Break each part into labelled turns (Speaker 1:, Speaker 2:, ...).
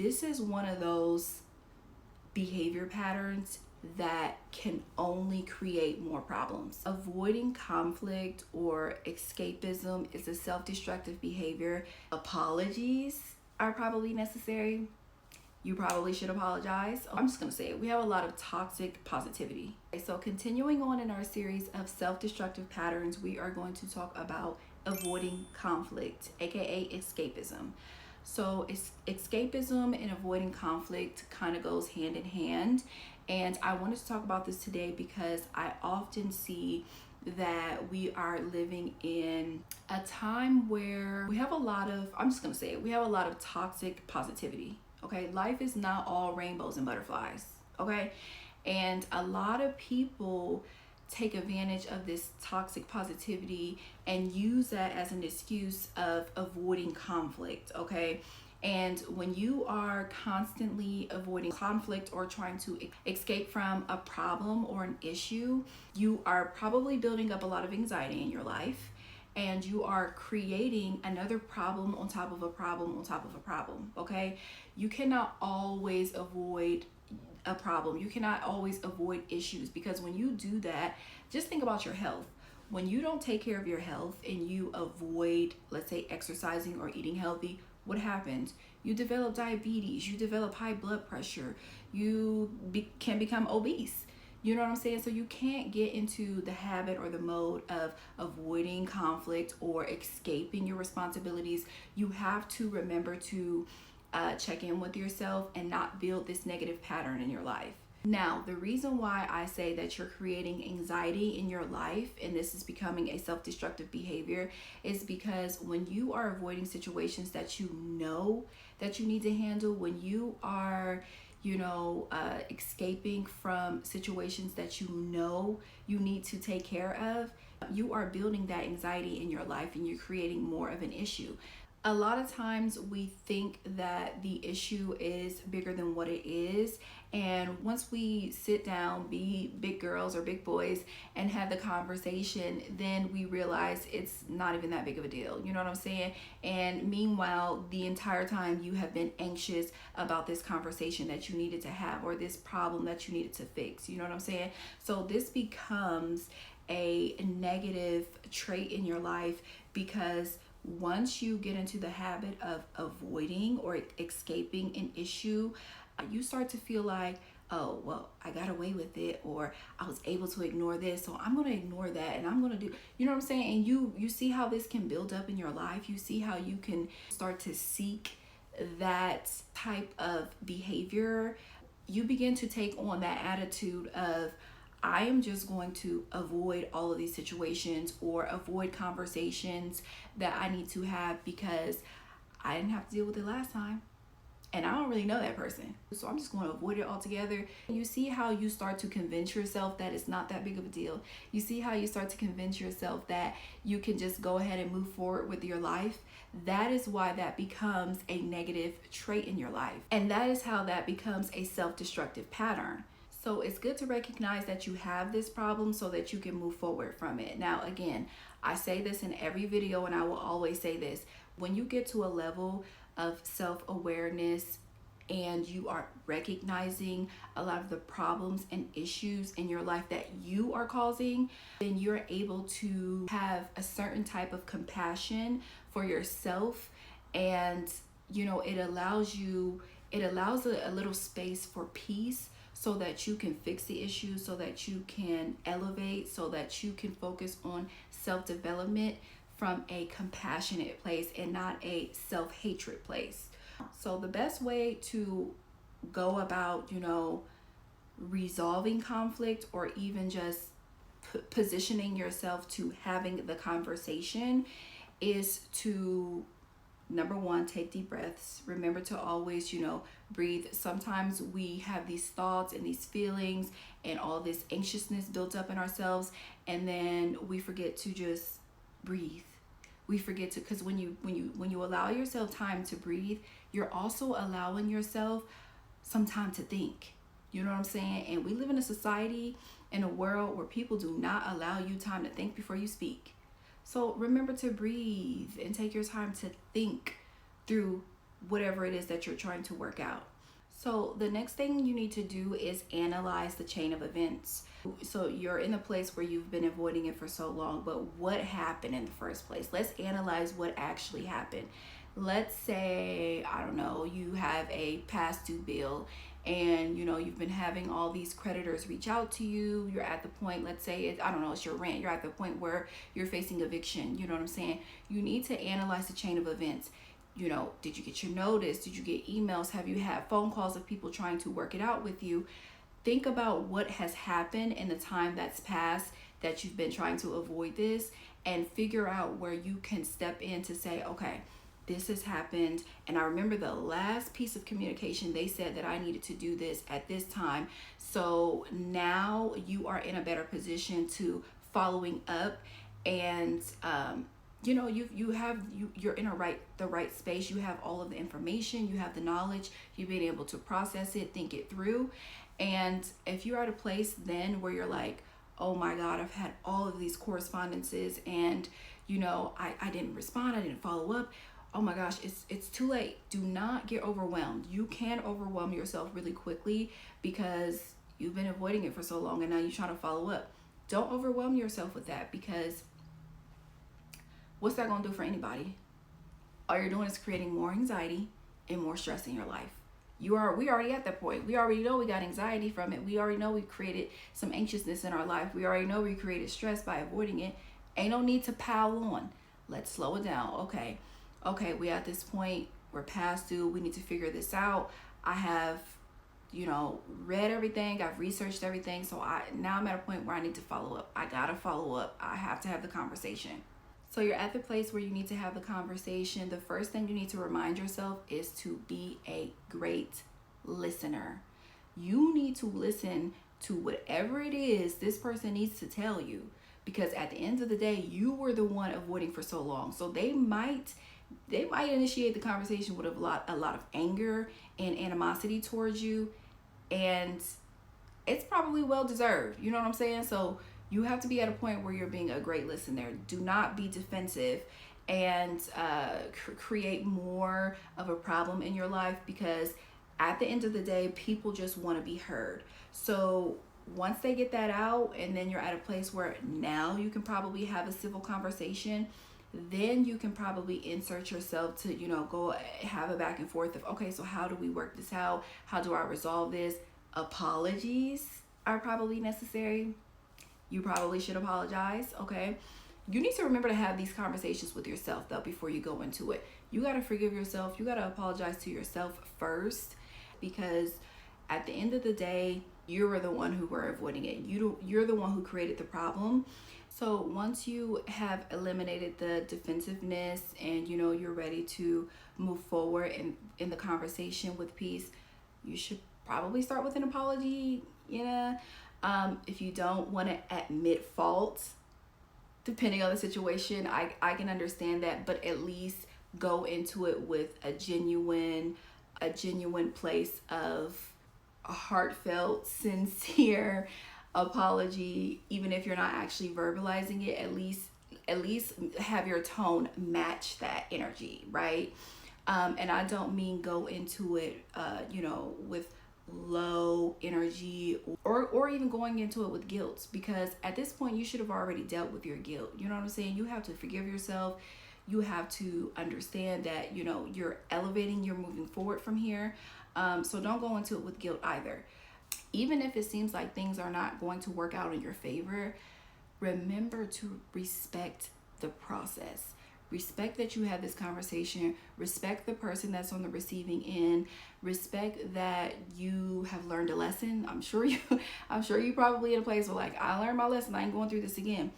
Speaker 1: This is one of those behavior patterns that can only create more problems. Avoiding conflict or escapism is a self-destructive behavior. Apologies are probably necessary. You probably should apologize. I'm just gonna say it. We have a lot of toxic positivity. Okay, so continuing on in our series of self-destructive patterns, we are going to talk about avoiding conflict, aka escapism. So escapism and avoiding conflict kind of goes hand in hand. And I wanted to talk about this today because I often see that we are living in a time where we have a lot of, I'm just gonna say it, we have a lot of toxic positivity. Okay, life is not all rainbows and butterflies. Okay, and a lot of people take advantage of this toxic positivity and use that as an excuse of avoiding conflict. Okay, and when you are constantly avoiding conflict or trying to escape from a problem or an issue, you are probably building up a lot of anxiety in your life, and you are creating another problem on top of a problem on top of a problem. Okay, you cannot always avoid a problem. You cannot always avoid issues, because when you do that, just think about your health. When you don't take care of your health and you avoid, let's say, exercising or eating healthy, what happens? You develop diabetes, you develop high blood pressure, you can become obese. You know what I'm saying? So you can't get into the habit or the mode of avoiding conflict or escaping your responsibilities. You have to remember to check in with yourself and not build this negative pattern in your life. Now, the reason why I say that you're creating anxiety in your life and this is becoming a self-destructive behavior is because when you are avoiding situations that you know that you need to handle, when you are escaping from situations that you know you need to take care of, you are building that anxiety in your life and you're creating more of an issue. A lot of times we think that the issue is bigger than what it is. And once we sit down, be big girls or big boys, and have the conversation, then we realize it's not even that big of a deal. You know what I'm saying? And meanwhile, the entire time you have been anxious about this conversation that you needed to have or this problem that you needed to fix. You know what I'm saying? So this becomes a negative trait in your life, because once you get into the habit of avoiding or escaping an issue, you start to feel like, oh, well, I got away with it, or I was able to ignore this, so I'm going to ignore that, and I'm going to do, you know what I'm saying? And you see how this can build up in your life. You see how you can start to seek that type of behavior. You begin to take on that attitude of, I am just going to avoid all of these situations or avoid conversations that I need to have because I didn't have to deal with it last time. And I don't really know that person. So I'm just going to avoid it altogether. You see how you start to convince yourself that it's not that big of a deal. You see how you start to convince yourself that you can just go ahead and move forward with your life. That is why that becomes a negative trait in your life. And that is how that becomes a self-destructive pattern. So it's good to recognize that you have this problem so that you can move forward from it. Now, again, I say this in every video and I will always say this. When you get to a level of self-awareness and you are recognizing a lot of the problems and issues in your life that you are causing, then you're able to have a certain type of compassion for yourself. And, it allows a little space for peace, so that you can fix the issue, so that you can elevate, so that you can focus on self-development from a compassionate place and not a self-hatred place. So the best way to go about, resolving conflict or even just positioning yourself to having the conversation is to, number one, take deep breaths. Remember to always, breathe. Sometimes we have these thoughts and these feelings and all this anxiousness built up in ourselves, and then we forget to just breathe. We forget to, because when you allow yourself time to breathe, you're also allowing yourself some time to think. You know what I'm saying? And we live in a society, in a world where people do not allow you time to think before you speak. So remember to breathe and take your time to think through whatever it is that you're trying to work out. So the next thing you need to do is analyze the chain of events. So you're in a place where you've been avoiding it for so long, but what happened in the first place? Let's analyze what actually happened. Let's say, I don't know, you have a past due bill, and you've been having all these creditors reach out to you. You're at the point, let's say I don't know, it's your rent. You're at the point where you're facing eviction. You know what I'm saying? You need to analyze the chain of events. Did you get your notice? Did you get emails? Have you had phone calls of people trying to work it out with you? Think about what has happened in the time that's passed that you've been trying to avoid this, and figure out where you can step in to say, okay, this has happened, and I remember the last piece of communication, they said that I needed to do this at this time. So now you are in a better position to following up, and you're in the right space. You have all of the information, you have the knowledge, you've been able to process it, think it through. And if you're at a place then where you're like, oh my God, I've had all of these correspondences, and I didn't respond, I didn't follow up. Oh my gosh, it's too late. Do not get overwhelmed. You can overwhelm yourself really quickly because you've been avoiding it for so long, and now you're trying to follow up. Don't overwhelm yourself with that, because what's that going to do for anybody? All you're doing is creating more anxiety and more stress in your life. We already at that point. We already know we got anxiety from it. We already know we created some anxiousness in our life. We already know we created stress by avoiding it. Ain't no need to pile on. Let's slow it down. Okay, we at this point, we're past due. We need to figure this out. I have, read everything. I've researched everything. So now I'm at a point where I need to follow up. I gotta follow up. I have to have the conversation. So you're at the place where you need to have the conversation. The first thing you need to remind yourself is to be a great listener. You need to listen to whatever it is this person needs to tell you, because at the end of the day, you were the one avoiding for so long. So they might initiate the conversation with a lot of anger and animosity towards you, and it's probably well deserved. You know what I'm saying? So you have to be at a point where you're being a great listener. Do not be defensive and create more of a problem in your life, because at the end of the day, people just want to be heard. So once they get that out, and then you're at a place where now you can probably have a civil conversation, then you can probably insert yourself to, go have a back and forth of, okay, so how do we work this out? How do I resolve this? Apologies are probably necessary. You probably should apologize, okay? You need to remember to have these conversations with yourself, though, before you go into it. You got to forgive yourself. You got to apologize to yourself first, because at the end of the day, you were the one who were avoiding it. You're the one who created the problem. So once you have eliminated the defensiveness and, you're ready to move forward in the conversation with peace, you should probably start with an apology, if you don't want to admit fault, depending on the situation, I can understand that, but at least go into it with a genuine place of a heartfelt, sincere apology. Even if you're not actually verbalizing it, at least have your tone match that energy, right? And I don't mean go into it, with low energy, or even going into it with guilt, because at this point you should have already dealt with your guilt. You know what I'm saying? You have to forgive yourself. You have to understand that you're elevating, you're moving forward from here. So don't go into it with guilt either. Even if it seems like things are not going to work out in your favor, remember to respect the process. Respect that you had this conversation. Respect the person that's on the receiving end. Respect that you have learned a lesson. I'm sure you probably in a place where I learned my lesson. I ain't going through this again.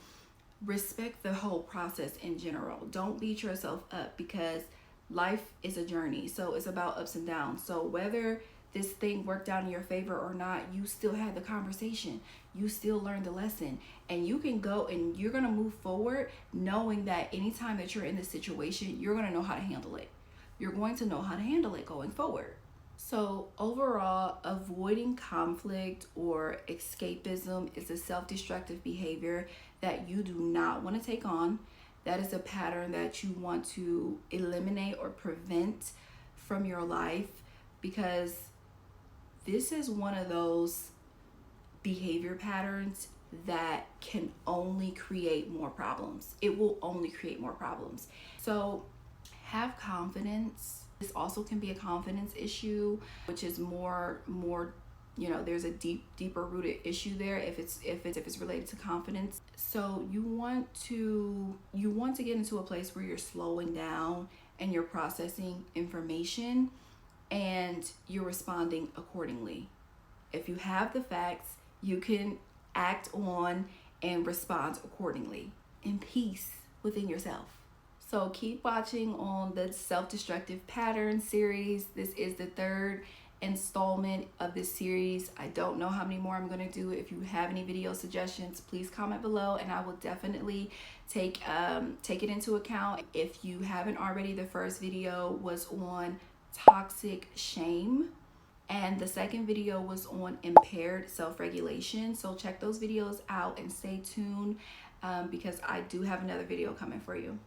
Speaker 1: Respect the whole process in general. Don't beat yourself up, because life is a journey. So it's about ups and downs. So whether this thing worked out in your favor or not, you still had the conversation. You still learned the lesson, and you can go and you're going to move forward knowing that anytime that you're in this situation, you're going to know how to handle it. You're going to know how to handle it going forward. So overall, avoiding conflict or escapism is a self-destructive behavior that you do not want to take on. That is a pattern that you want to eliminate or prevent from your life, because this is one of those behavior patterns that can only create more problems. It will only create more problems. So have confidence. This also can be a confidence issue, which is more there's a deeper rooted issue there if it's related to confidence. So you want to get into a place where you're slowing down and you're processing information and you're responding accordingly. If you have the facts, you can act on and respond accordingly in peace within yourself. So keep watching on the self-destructive pattern series. This is the third installment of this series. I don't know how many more I'm going to do. If you have any video suggestions, please comment below and I will definitely take it into account. If you haven't already, the first video was on toxic shame and the second video was on impaired self-regulation. So check those videos out and stay tuned because I do have another video coming for you.